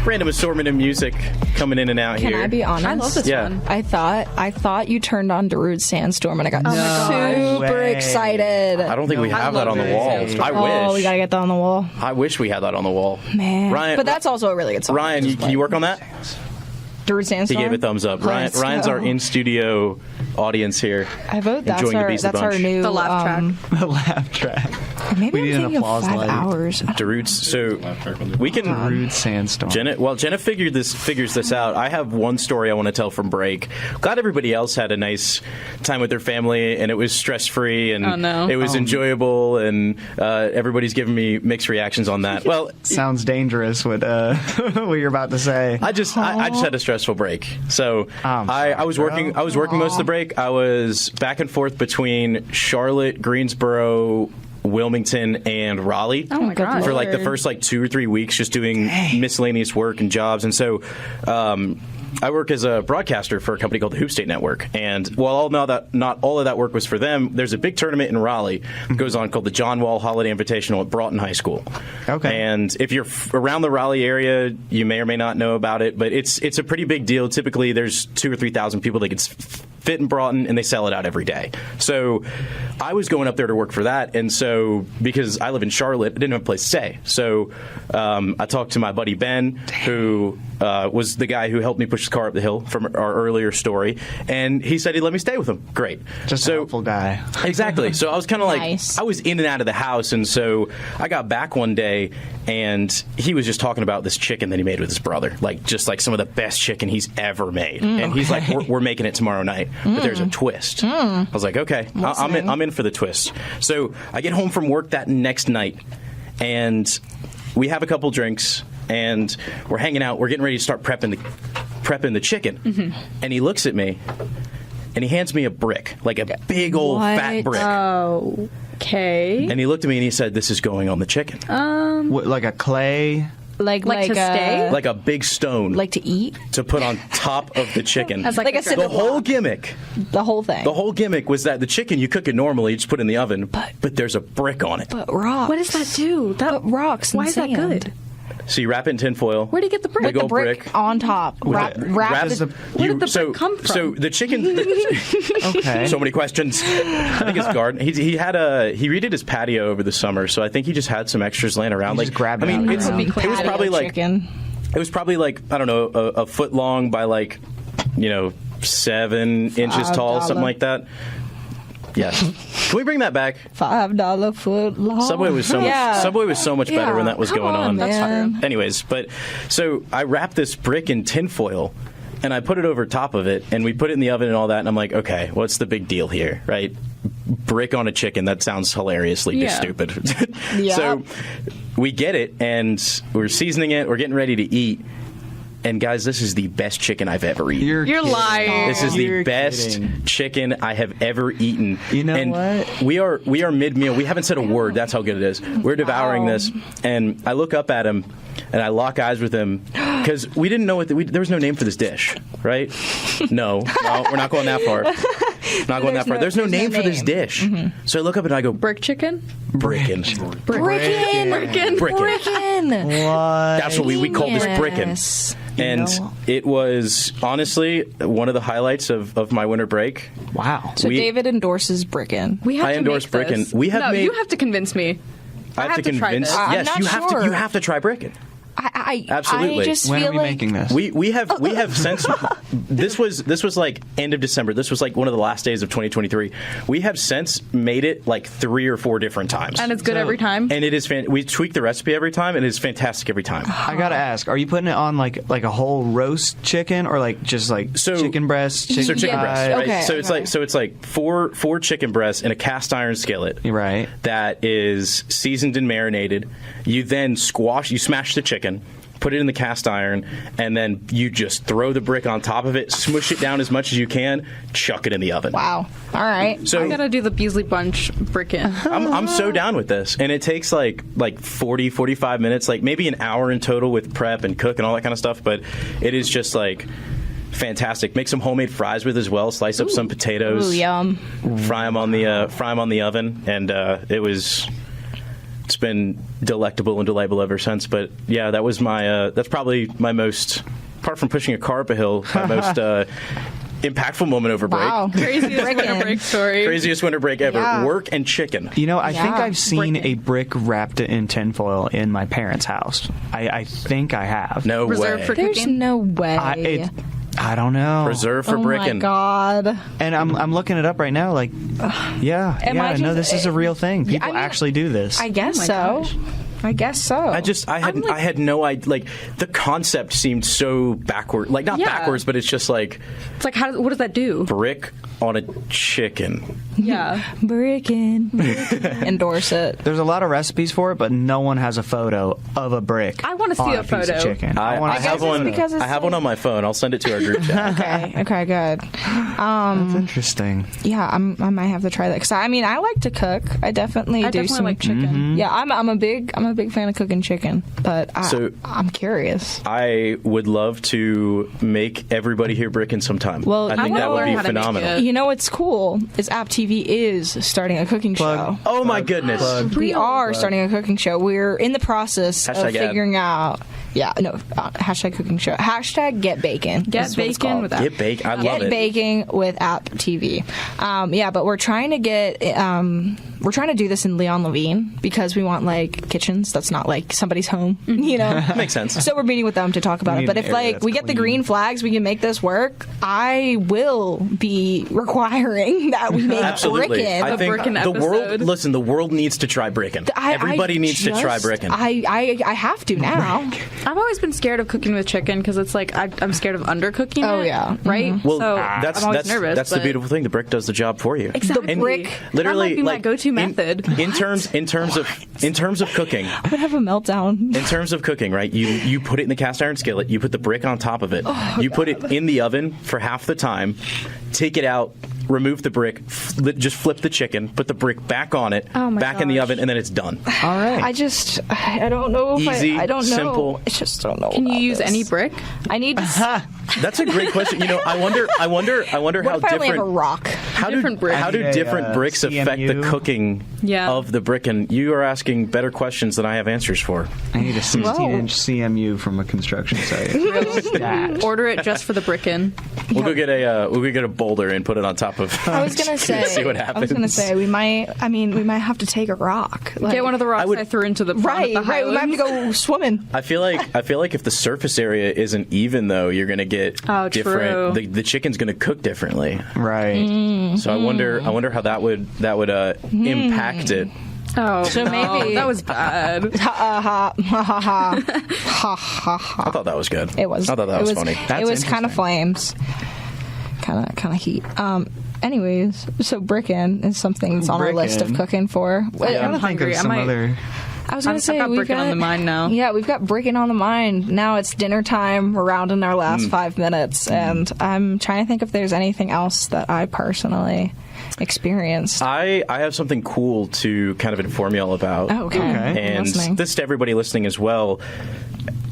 random assortment of music coming in and out Can here. I be honest? I love this Yeah. one. I thought you turned on Darude Sandstorm, and I got No super way. I excited. don't think we I have that love on the Darude wall. Sandstorm. I Oh, we wish. gotta get that on the wall, I wish we had that on the wall. man. Ryan, but that's also a really good song. Ryan, can you work on that? Darude He Sandstorm. gave a thumbs up. Let's Ryan's our go. in-studio audience here. I vote that's enjoying the our Beasley Bunch. new The laugh track. The laugh track. Maybe We need I'm an thinking of applause 5 light. hours. Darude's, so we can. Rude sandstorm. Jenna figures this out. I have one story I want to tell from break. Glad everybody else had a nice time with their family and it was stress free and Oh, no. it was enjoyable and everybody's giving me mixed reactions on that. Well, Sounds dangerous. What what you're about to say? I just had a stressful break. So I'm I was sorry, working bro. most of the break. I was back and forth between Charlotte, Greensboro, Wilmington, and Raleigh. Oh my god. For like the first 2 or 3 weeks, just doing miscellaneous work and jobs. And so I work as a broadcaster for a company called the Hoop State Network. And while not all of that work was for them, there's a big tournament in Raleigh that goes on called the John Wall Holiday Invitational at Broughton High School. Okay. And if you're around the Raleigh area, you may or may not know about it, but it's a pretty big deal. Typically, there's 2,000 or 3,000 people that can fit in Broughton, and they sell it out every day. So I was going up there to work for that, and so because I live in Charlotte, I didn't have a place to stay. So I talked to my buddy Ben, who was the guy who helped me push the car up the hill from our earlier story, and he said he'd let me stay with him. Great. Just a helpful guy. Exactly. So I was kind of Nice. I was in and out of the house, and so I got back one day, and he was just talking about this chicken that he made with his brother, just some of the best chicken he's ever made. And he's like, we're making it tomorrow night, but there's a twist. I was like, okay, I'm in for the twist. So I get home from work that next night, and we have a couple drinks, and we're hanging out. We're getting ready to start prepping the chicken, and he looks at me. And he hands me a brick, like a big old fat brick. Oh, okay. And he looked at me and he said, "This is going on the chicken." What, like a clay? Like to stay? Like a big stone like to eat to put on top of the chicken. As like a The whole gimmick. the whole thing. The whole gimmick was that the chicken, you cook it normally, you just put it in the oven, but there's a brick on it. but rocks. What does that do? That rocks and Why is that sand. good? So you wrap it in tinfoil. Where do you get the brick? Big The old brick on top. Wrap Wrap it. Where did the brick come from? So the chicken. Okay. So many questions. I think his garden. He redid his patio over the summer, so I think he just had some extras laying around. He just grabbed it out of the it's, ground. it was probably like chicken. it was probably I don't know, a foot long by 7 inches tall, something like that. Yes. Can we bring that back? $5 foot long. Subway was so much better when that was Come going on. That's fine. Anyways, but so I wrapped this brick in tinfoil and I put it over top of it and we put it in the oven and all that, and I'm like, okay, what's the big deal here, right? Brick on a chicken, that sounds hilariously stupid. Yeah. So we get it and we're seasoning it, we're getting ready to eat. And guys, this is the best chicken I've ever eaten. You're lying. This is the You're best kidding. chicken I have ever eaten. You know and what? We are mid-meal. We haven't said a word. That's how good it is. We're devouring this, and I look up at him, and I lock eyes with him because we didn't know there was no name for this dish, right? No, we're not going that far. Not going that far. There's no name for this dish. Mm-hmm. So I look up and I go, Brick chicken? Bricken. Bricken. What? That's what we call this Bricken. Yes. And it was honestly one of the highlights of my winter break. Wow. So David endorses Bricken. We have I to endorse make this. Bricken. We have made. You have to convince me. I have to try convince. this. Yes, I'm you not have to. sure. You have to try Bricken. Absolutely. I just When feel are we like making this? We have since this was like end of December. This was like one of the last days of 2023. We have since made it like 3 or 4 different times, And it's good every time? And it is we tweak the recipe every time, and it's fantastic every time. I gotta ask: are you putting it on like a whole roast chicken, or like just like chicken breast? Chicken breast, right? Okay, So it's like four chicken breasts in a cast iron skillet, Right. that is seasoned and marinated. You then smash the chicken, put it in the cast iron, and then you just throw the brick on top of it, smush it down as much as you can, chuck it in the oven. wow. All right. So I gotta do the Beasley Bunch Bricken. I'm so down with this, and it takes like 40, 45 minutes, like maybe an hour in total with prep and cook and all that kind of stuff. But it is just like fantastic. Make some homemade fries with as well. Slice up some potatoes. Ooh, yum. Fry them on the oven, and it's been delectable and delightful ever since. But yeah, that was that's probably my most, apart from pushing a car up a hill, my most impactful moment over break. Wow. Craziest winter break story. Craziest winter break ever. Yeah. Work and chicken. You know, I think Yeah. I've seen Bricken. a brick wrapped in tinfoil in my parents' house. I think I have. No Reserved way. for There's cooking? no way. I don't know. Reserved for oh Bricken. my god. And I'm looking it up right now. Like, yeah, Am I no, just- this is a real thing. People I mean, actually do this. I guess my so. gosh. I guess so. I had no idea. Like, the concept seemed so backward. Like, not Yeah. backwards, but it's just like It's like, what does that do? brick on a chicken. Yeah. Bricken. Endorse it. There's a lot of recipes for it, but no one has a photo of a brick. I wanna see on a piece photo. of chicken. I wanna have see a one. photo. because it's I have one on my phone. I'll send it to our group chat. Okay, good. That's interesting. Yeah, I might have to try that because I mean I like to cook. I definitely I do definitely some like chicken. Yeah, I'm a big fan of cooking chicken, but So- I'm curious. I would love to make everybody hear Bricken sometime. Well, I think I that wanna would learn be how to make phenomenal. it. You know what's cool is AppTV is starting a cooking show. Oh my goodness! We are starting a cooking show. We're in the process of Hashtag ad. figuring out. Yeah, no, hashtag cooking show. Hashtag get bacon. Get is what it's bacon called. with that. Get baked. I love Get it. baking with AppTV. Yeah, but we're trying to get we're trying to do this in Leon Levine because we want like kitchens that's not like somebody's home, you know. Makes sense. So we're meeting with them to talk about We it. But need if an area like we that's get the clean. green flags, we can make this work. I will be requiring that we make Absolutely. Bricken. I think Bricken the world. episode. Listen, the world needs to try Bricken. Everybody needs to try Bricken. I have to now. I've always been scared of cooking with chicken because it's like I'm scared of undercooking Oh, it. yeah. Right? Well, so that's I'm always nervous. that's the but- beautiful thing. The brick does the job for you. Exactly. The brick- Literally, that might be like my go-to in- method. In terms of cooking. I would have a meltdown. In terms of cooking, right? You put it in the cast iron skillet. You put the brick on top of it. You put it in the oven for half the time. Take it out. Remove the brick. Just flip the chicken. Put the brick back on it. Oh my back in the gosh. oven, and then it's done. All right. I don't know if Easy, I don't know. simple. I just don't know. Can you about use this. any brick? I need to. That's a great question. You know, I wonder What how if I only have a different. rock? How Different bricks. How do I need a, different bricks affect the CMU? cooking Yeah. of the brick? And you are asking better questions than I have answers for. I need a 16-inch CMU from a construction site. Stat. Order it just for the Bricken. We'll go get a boulder and put it on top of. I was gonna say. see what happens. I was gonna say we might. I mean, we might have to take a rock. Like, Get one of the rocks I, threw into the pond Right, at the right. We might have to Highlands. go swimming. I feel like if the surface area isn't even, though, you're gonna get Oh, different. true. The chicken's gonna cook differently. Right. So I wonder how that would impact it. Oh, So no, maybe- that was bad. Ha ha. I thought that was good. It was. I thought that was funny. That's It was kind of interesting. flames. Kind of heat. Anyways, so Bricken is something that's on our list of Bricken. cooking for. I'm trying to think hungry. of I some might- other I was going to say, I've got we've Bricken on the mind now. Yeah, we've got Bricken on the mind. Now it's dinner time. We're rounding our last 5 minutes, and I'm trying to think if there's anything else that I personally experienced. I have something cool to kind of inform y'all about. Oh, okay. And this is to everybody listening as well.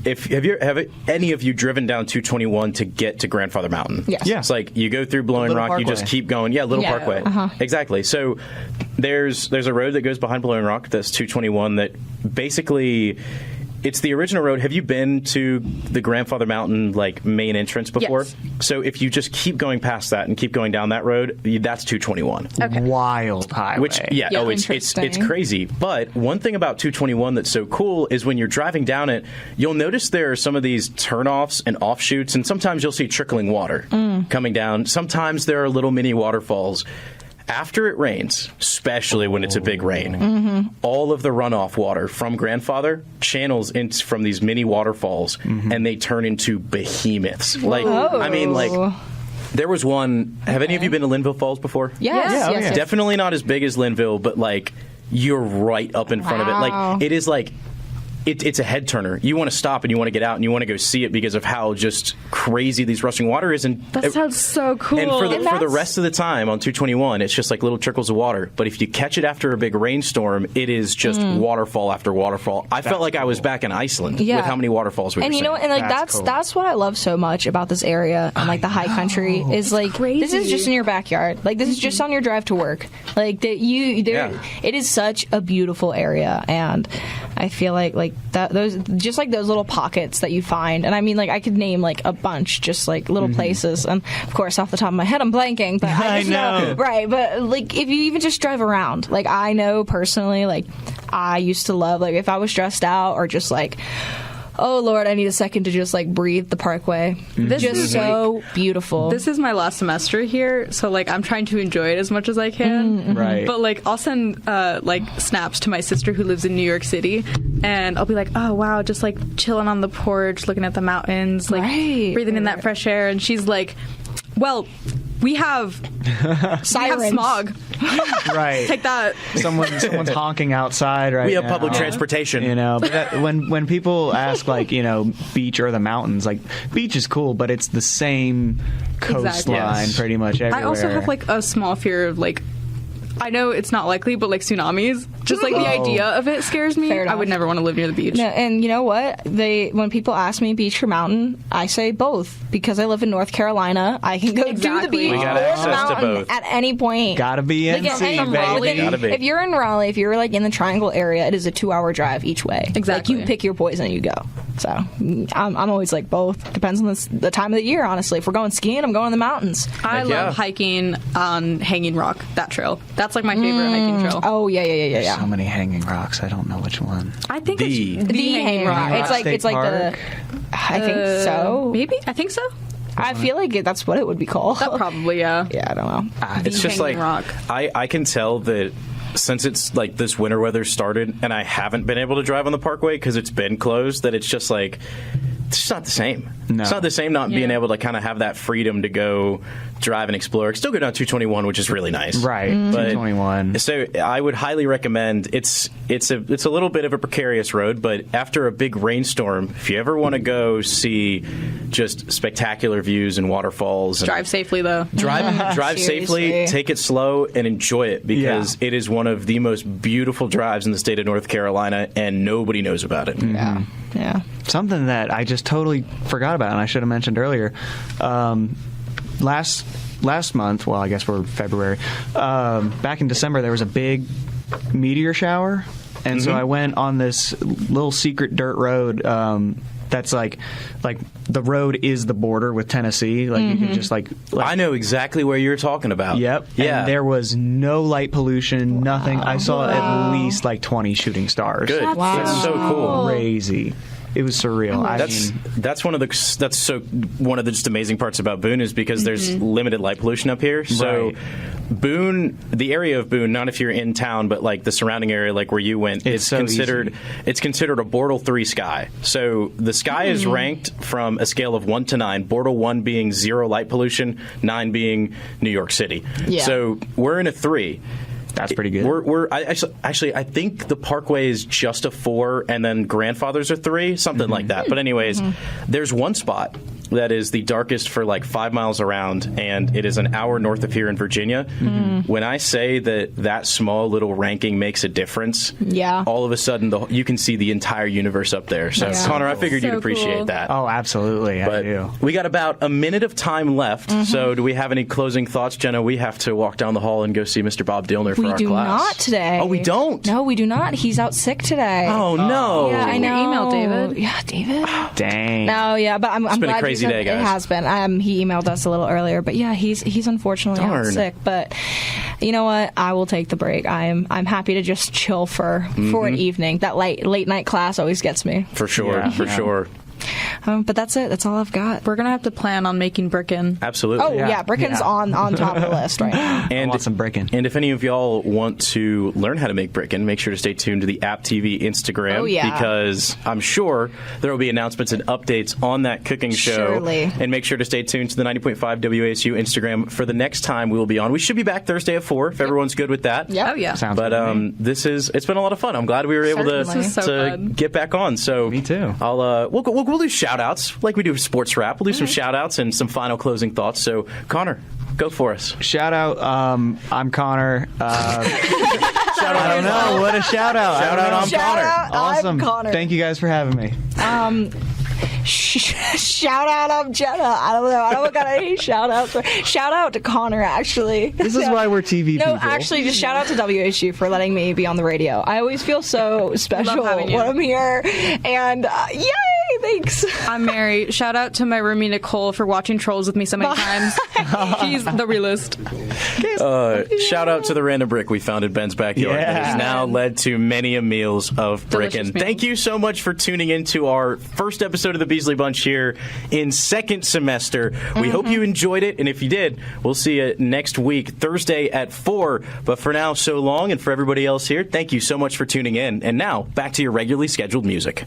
Have any of you driven down 221 to get to Grandfather Mountain? Yes. Yeah. It's like you go through Blowing Rock, Parkway. you just keep going. Yeah, Little Parkway. Uh-huh. Exactly. So there's a road that goes behind Blowing Rock, that's 221, that basically it's the original road. Have you been to the Grandfather Mountain main entrance before? Yes. So if you just keep going past that and keep going down that road, that's 221. Okay. Wild highway. Which it's crazy. But one thing about 221 that's so cool is when you're driving down it, you'll notice there are some of these turnoffs and offshoots, and sometimes you'll see trickling water coming down. Sometimes there are little mini waterfalls. After it rains, especially when it's a big rain, all of the runoff water from Grandfather channels in from these mini waterfalls, and they turn into behemoths. There was one. Have any of you been to Linville Falls before? Yes. Yes. Definitely not as big as Linville, but you're right up in front of it. It is it's a head turner. You want to stop and you want to get out and you want to go see it because of how just crazy these rushing water is. And That sounds so cool. And for the rest of the time on 221, it's just little trickles of water. But if you catch it after a big rainstorm, it is just waterfall after waterfall. I felt like I was back in Iceland with how many waterfalls we were seeing. And that's what I love so much about this area and the high country is this is just in your backyard. This is just on your drive to work. It is such a beautiful area, and I feel like those little pockets that you find, and I mean I could name a bunch, just little places, and of course off the top of my head I'm blanking, but I know right. But if you even just drive around, I know personally, I used to love if I was stressed out or just oh Lord, I need a second to just breathe the Parkway. This is so beautiful. This is my last semester here, so I'm trying to enjoy it as much as I can. Right. But I'll send snaps to my sister who lives in New York City, and I'll be oh wow, just chilling on the porch, looking at the mountains, breathing in that fresh air, and she's well, we have smog. Right. Take that. Someone's honking outside right now. We have public transportation. But when people ask beach or the mountains, beach is cool, but it's the same coastline pretty much everywhere. I also have a small fear of I know it's not likely, but tsunamis, just the idea of it scares me. I would never want to live near the beach. No, and you know what? When people ask me beach or mountain, I say both, because I live in North Carolina. I can go do the beach We got or the access to mountain both. at any point. Gotta be NC, baby. Gotta be. If you're in Raleigh, if you're in the Triangle area, it is a 2-hour drive each way. Exactly. You pick your poison and you go. So I'm always both. Depends on the time of the year, honestly. If we're going skiing, I'm going to the mountains. I love hiking on Hanging Rock, that trail. That's my favorite hiking trail. Oh yeah. So many hanging rocks. I don't know which one. I think The it's the Hanging Rock. It's Park? I think so. Maybe? I think so. I feel that's what it would be called. Probably, yeah. Yeah, I don't know. It's just Hanging Rock. I can tell that since it's this winter weather started and I haven't been able to drive on the Parkway because it's been closed, that it's just it's just not the same. No. It's not the same not being able to kind of have that freedom to go drive and explore. Still go down 221, which is really nice. Right, 221. So I would highly recommend. It's a little bit of a precarious road, but after a big rainstorm, if you ever want to go see just spectacular views and waterfalls, Drive safely, though. Drive safely, take it slow, and enjoy it, because it is one of the most beautiful drives in the state of North Carolina, and nobody knows about it. Yeah. Something that I just totally forgot about, and I should have mentioned earlier. Last month, well, I guess we're February, back in December, there was a big meteor shower, and so I went on this little secret dirt road that's like the road is the border with Tennessee. You can just I know exactly where you're talking about. Yep. Yeah. And there was no light pollution, nothing. I saw at least 20 shooting stars. Good. That's so cool. Crazy. It was surreal. That's one of the just amazing parts about Boone, is because there's limited light pollution up here. So Boone, the area of Boone, not if you're in town, but the surrounding area, where you went, it's considered a Bortle 3 sky. So the sky is ranked from a scale of 1 to 9. Bortle 1 being 0 light pollution, 9 being New York City. Yeah. So we're in a 3. That's pretty good. I think the Parkway is just a 4, and then grandfathers are 3, something like that. But anyways, there's one spot that is the darkest for like 5 miles around, and it is an hour north of here in Virginia. When I say that small little ranking makes a difference, all of a sudden you can see the entire universe up there. So, Connor, I figured you'd appreciate that. Oh, absolutely. I do. We got about a minute of time left, so do we have any closing thoughts, Jenna? We have to walk down the hall and go see Mr. Bob Dillner for our class. We do not today. Oh, we don't? No, we do not. He's out sick today. Oh, no. Yeah, I know. Email David. Yeah, David. Dang. No, yeah, but I'm been glad a crazy day, guys. It has been. He emailed us a little earlier, but yeah, he's unfortunately out sick. But you know what? I will take the break. I'm happy to just chill for an evening. That late night class always gets me. For sure, sure. But that's it. That's all I've got. We're going to have to plan on making Bricken. Absolutely. Oh, yeah. Bricken's on top of the list right now. And I want some Bricken. And if any of y'all want to learn how to make Bricken, make sure to stay tuned to the AppTV Instagram. Oh, yeah. Because I'm sure there will be announcements and updates on that cooking show. Surely. And make sure to stay tuned to the 90.5 WASU Instagram for the next time we will be on. We should be back Thursday at 4 if everyone's good with that. Yep. Oh, yeah. Sounds but good it's been a lot of fun. I'm glad we were able to get back on. So me too. We'll do shout-outs like we do sports rap. We'll do some shout-outs and some final closing thoughts. So, Connor, go for us. Shout out, I'm Connor. Shout out, I don't know. What a shout out. Shout out, I'm Connor. Awesome. I'm Connor. Thank you guys for having me. Shout out, I'm Jenna. I don't know. I don't got any shout outs. Shout out to Connor, actually. This is why we're TV people. No, actually, just shout out to WSU for letting me be on the radio. I always feel so special when I'm here. And yay! Thanks. I'm Mary. Shout out to my roomie Nicole for watching Trolls with me so many times. She's the realist. Shout out to the random brick we found in Ben's backyard that has now led to many a meals of Bricken. Thank you so much for tuning into our first episode of the Beasley Bunch here in second semester. We hope you enjoyed it, and if you did, we'll see you next week, Thursday at 4. But for now, so long, and for everybody else here, thank you so much for tuning in. And now, back to your regularly scheduled music.